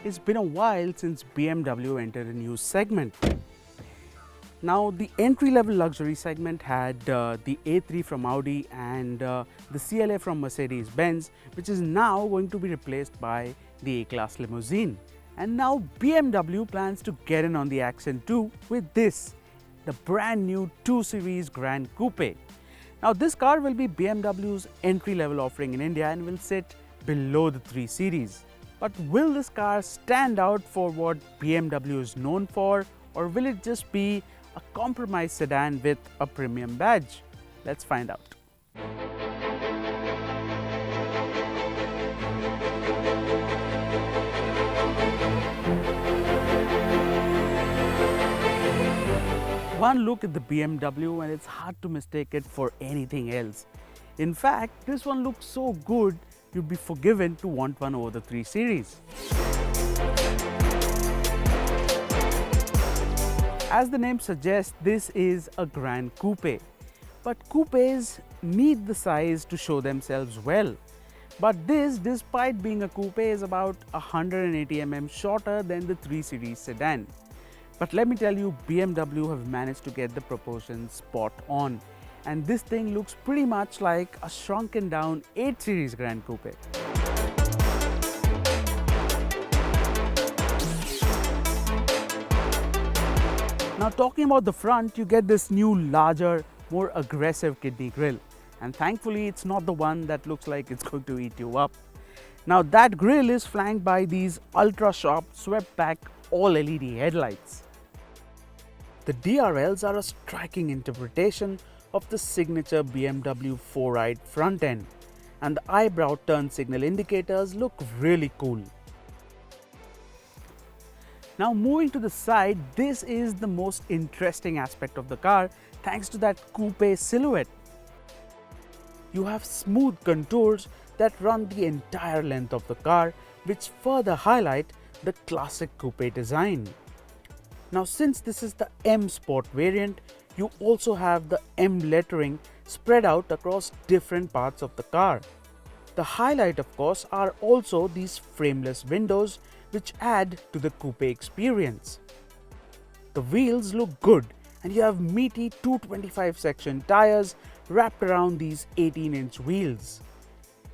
it's been a while since BMW entered a new segment. Now, the entry-level luxury segment had the A3 from Audi and the CLA from Mercedes-Benz, which is now going to be replaced by the A-Class limousine. And now BMW plans to get in on the action too with this, the brand new 2 Series Gran Coupe. Now, this car will be BMW's entry-level offering in India and will sit below the 3 Series. But will this car stand out for what BMW is known for, or will it just be a compromise sedan with a premium badge? Let's find out. One look at the BMW and it's hard to mistake it for anything else. In fact, this one looks so good, you'd be forgiven to want one over the 3 Series. As the name suggests, this is a Gran Coupe. But coupes need the size to show themselves well. But this, despite being a coupe, is about 180 mm shorter than the 3 Series sedan. But let me tell you, BMW have managed to get the proportions spot on. And this thing looks pretty much like a shrunken down 8 Series Gran Coupe. Now, talking about the front, you get this new larger, more aggressive kidney grille. And thankfully, it's not the one that looks like it's going to eat you up. Now, that grille is flanked by these ultra sharp swept back all LED headlights. The DRLs are a striking interpretation of the signature BMW 4-eyed front end, and the eyebrow turn signal indicators look really cool. Now, moving to the side, this is the most interesting aspect of the car thanks to that coupe silhouette. You have smooth contours that run the entire length of the car, which further highlight the classic coupe design. Now, since this is the M Sport variant, you also have the M lettering spread out across different parts of the car. The highlight, of course, are also these frameless windows which add to the coupe experience. The wheels look good and you have meaty 225 section tires wrapped around these 18-inch wheels.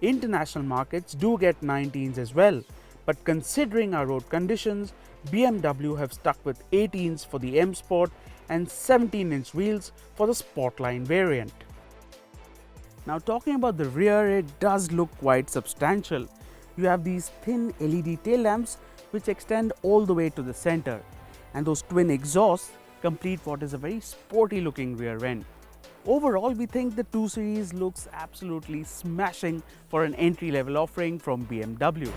International markets do get 19s as well, but considering our road conditions, BMW have stuck with 18s for the M Sport and 17-inch wheels for the Sportline variant. Now, talking about the rear, it does look quite substantial. You have these thin LED tail lamps which extend all the way to the center, and those twin exhausts complete what is a very sporty looking rear end. Overall, we think the 2 Series looks absolutely smashing for an entry-level offering from BMW.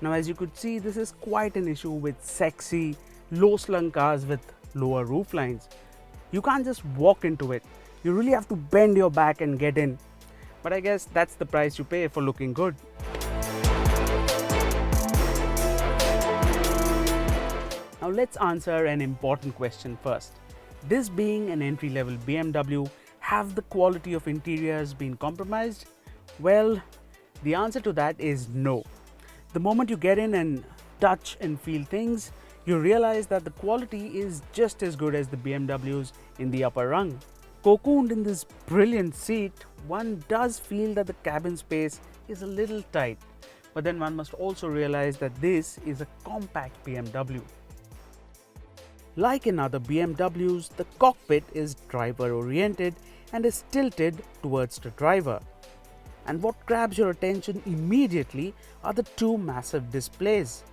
Now, as you could see, this is quite an issue with sexy, low-slung cars with lower roof lines. You can't just walk into it. You really have to bend your back and get in. But I guess that's the price you pay for looking good. Now, let's answer an important question first. This being an entry-level BMW, have the quality of interiors been compromised? Well, the answer to that is no. The moment you get in and touch and feel things, you realize that the quality is just as good as the BMWs in the upper rung. Cocooned in this brilliant seat, one does feel that the cabin space is a little tight, but then one must also realize that this is a compact BMW. Like in other BMWs, the cockpit is driver-oriented and is tilted towards the driver. And what grabs your attention immediately are the two massive displays.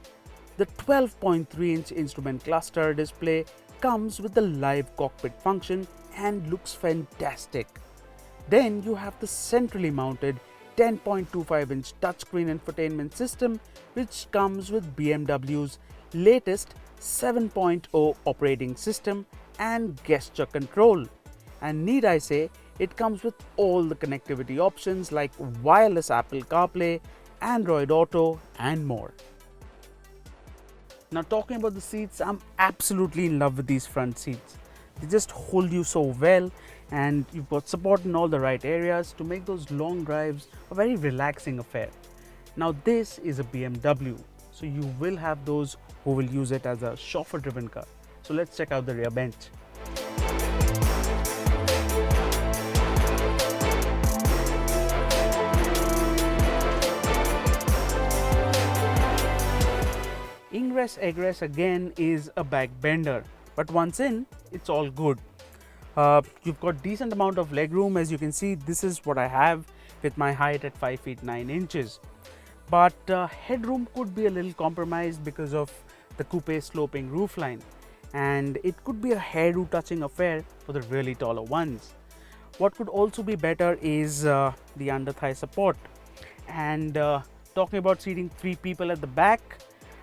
The 12.3-inch instrument cluster display comes with the live cockpit function and looks fantastic. Then you have the centrally mounted 10.25-inch touchscreen infotainment system, which comes with BMW's latest 7.0 operating system and gesture control. And need I say, it comes with all the connectivity options like wireless Apple CarPlay, Android Auto and more. Now talking about the seats, I'm absolutely in love with these front seats. They just hold you so well, and you've got support in all the right areas to make those long drives a very relaxing affair. Now this is a BMW, so you will have those who will use it as a chauffeur driven car. So let's check out the rear bench. Ingress Egress again is a back bender, but once in, it's all good. You've got decent amount of legroom. As you can see, this is what I have with my height at 5 feet 9 inches. But headroom could be a little compromised because of the coupe's sloping roofline, and it could be a hairdo touching affair for the really taller ones. What could also be better is the under thigh support. And talking about seating 3 people at the back,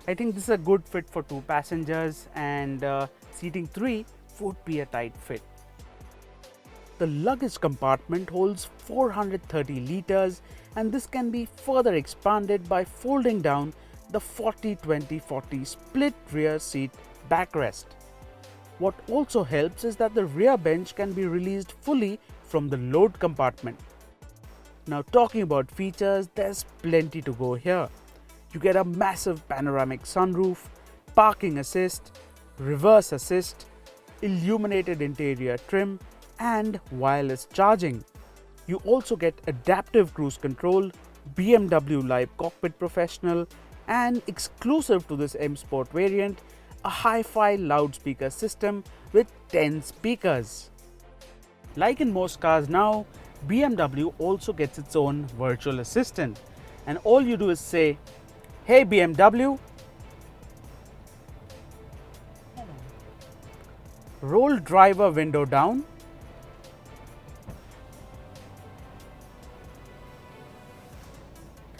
I think this is a good fit for 2 passengers, and seating 3 would be a tight fit. The luggage compartment holds 430 liters, and this can be further expanded by folding down the 40-20-40 split rear seat backrest. What also helps is that the rear bench can be released fully from the load compartment. Now talking about features, there's plenty to go here. You get a massive panoramic sunroof, parking assist, reverse assist, illuminated interior trim, and wireless charging. You also get adaptive cruise control, BMW Live Cockpit Professional, and exclusive to this M Sport variant, a hi-fi loudspeaker system with 10 speakers. Like in most cars now, BMW also gets its own virtual assistant, and all you do is say, "Hey BMW, roll driver window down,"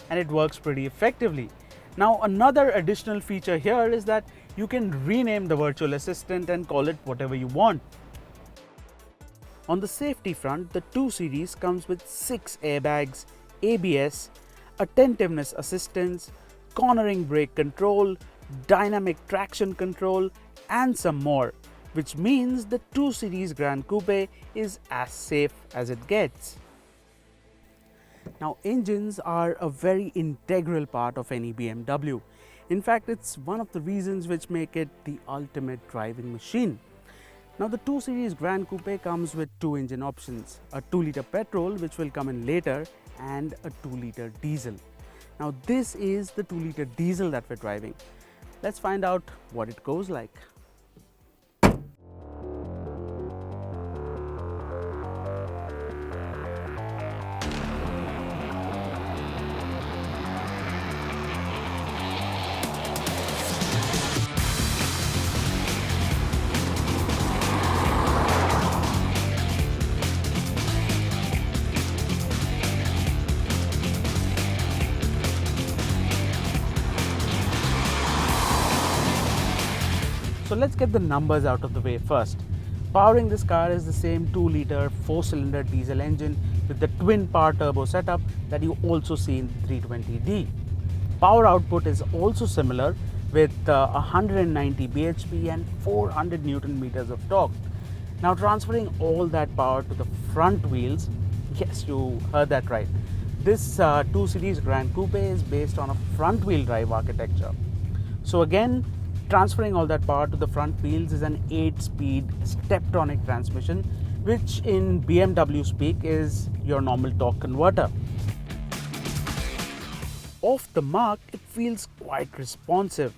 and it works pretty effectively. Now another additional feature here is that you can rename the virtual assistant and call it whatever you want. On the safety front, the 2 Series comes with 6 airbags, ABS, attentiveness assistance, cornering brake control, dynamic traction control, and some more, which means the 2 Series Gran Coupe is as safe as it gets. Now engines are a very integral part of any BMW. In fact, it's one of the reasons which make it the ultimate driving machine. Now the 2 Series Gran Coupe comes with 2 engine options, a 2-liter petrol which will come in later, and a 2-liter diesel. Now this is the 2-liter diesel that we're driving. Let's find out what it goes like. So let's get the numbers out of the way first. Powering this car is the same 2-liter 4-cylinder diesel engine with the twin power turbo setup that you also see in the 320D. Power output is also similar with 190 bhp and 400 Newton meters of torque. Now transferring all that power to the front wheels, yes, you heard that right. This 2 Series Gran Coupe is based on a front wheel drive architecture. So again, transferring all that power to the front wheels is an 8-speed steptronic transmission, which in BMW speak is your normal torque converter. Off the mark, it feels quite responsive.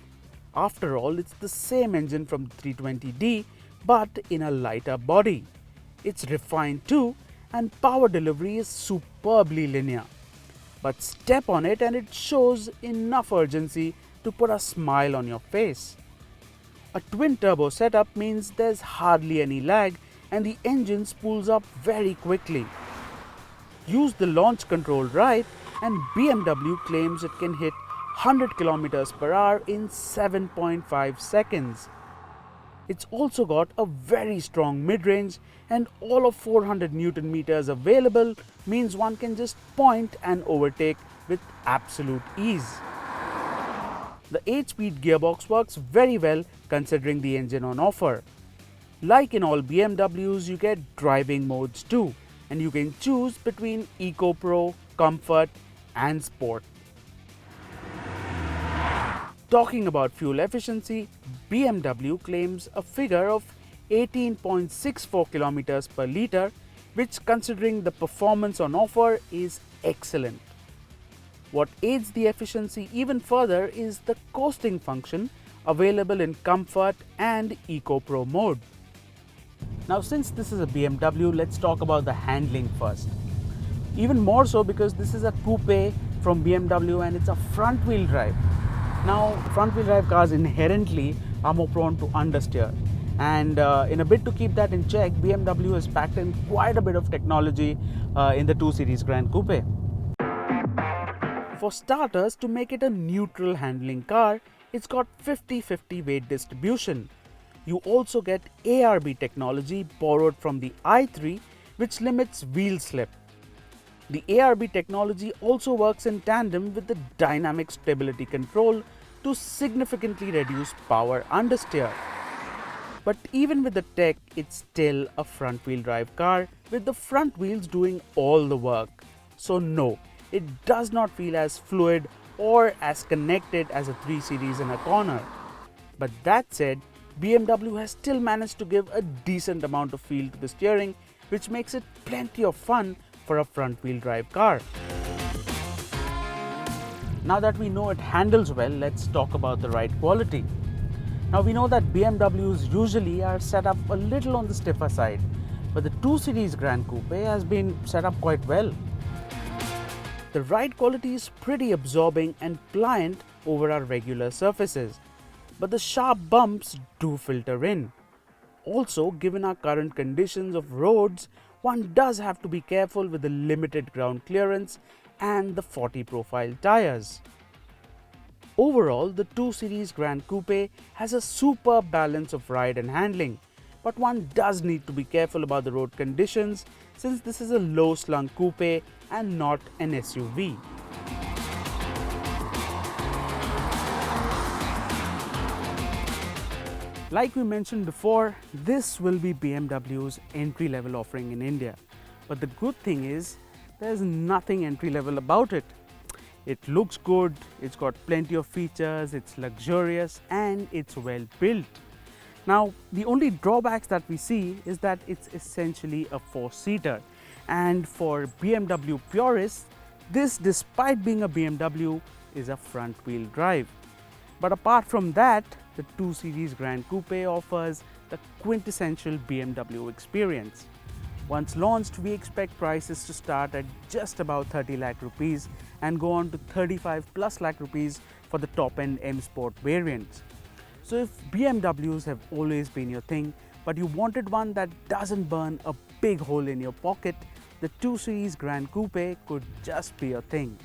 After all, it's the same engine from the 320D, but in a lighter body. It's refined too, and power delivery is superbly linear. But step on it and it shows enough urgency to put a smile on your face. A twin turbo setup means there's hardly any lag and the engine spools up very quickly. Use the launch control right and BMW claims it can hit 100 km/h in 7.5 seconds. It's also got a very strong mid-range, and all of 400 Newton meters available means one can just point and overtake with absolute ease. The 8-speed gearbox works very well considering the engine on offer. Like in all BMWs, you get driving modes too, and you can choose between Eco Pro, Comfort and Sport. Talking about fuel efficiency, BMW claims a figure of 18.64 kilometers per litre, which considering the performance on offer is excellent. What aids the efficiency even further is the coasting function available in Comfort and Eco Pro mode. Now, since this is a BMW, let's talk about the handling first. Even more so because this is a coupe from BMW and it's a front wheel drive. Now, front wheel drive cars inherently are more prone to understeer, and in a bid to keep that in check, BMW has packed in quite a bit of technology in the 2 Series Gran Coupe. For starters, to make it a neutral handling car, it's got 50-50 weight distribution. You also get ARB technology borrowed from the i3, which limits wheel slip. The ARB technology also works in tandem with the dynamic stability control to significantly reduce power understeer. But even with the tech, it's still a front-wheel drive car with the front wheels doing all the work. So no, it does not feel as fluid or as connected as a 3 Series in a corner. But that said, BMW has still managed to give a decent amount of feel to the steering, which makes it plenty of fun for a front-wheel drive car. Now that we know it handles well, let's talk about the ride quality. Now we know that BMWs usually are set up a little on the stiffer side, but the 2 Series Gran Coupe has been set up quite well. The ride quality is pretty absorbing and pliant over our regular surfaces, but the sharp bumps do filter in. Also, given our current conditions of roads, one does have to be careful with the limited ground clearance and the 40 profile tires. Overall, the 2 Series Gran Coupe has a superb balance of ride and handling, but one does need to be careful about the road conditions since this is a low slung coupe and not an SUV. Like we mentioned before, this will be BMW's entry-level offering in India. But the good thing is, there's nothing entry-level about it. It looks good, it's got plenty of features, it's luxurious and it's well built. Now, the only drawbacks that we see is that it's essentially a 4-seater. And for BMW purists, this, despite being a BMW, is a front-wheel drive. But apart from that, the 2 Series Gran Coupe offers the quintessential BMW experience. Once launched, we expect prices to start at just about 30 lakh rupees and go on to 35 plus lakh rupees for the top-end M Sport variants. So if BMWs have always been your thing, but you wanted one that doesn't burn a big hole in your pocket, the 2 Series Gran Coupe could just be your thing.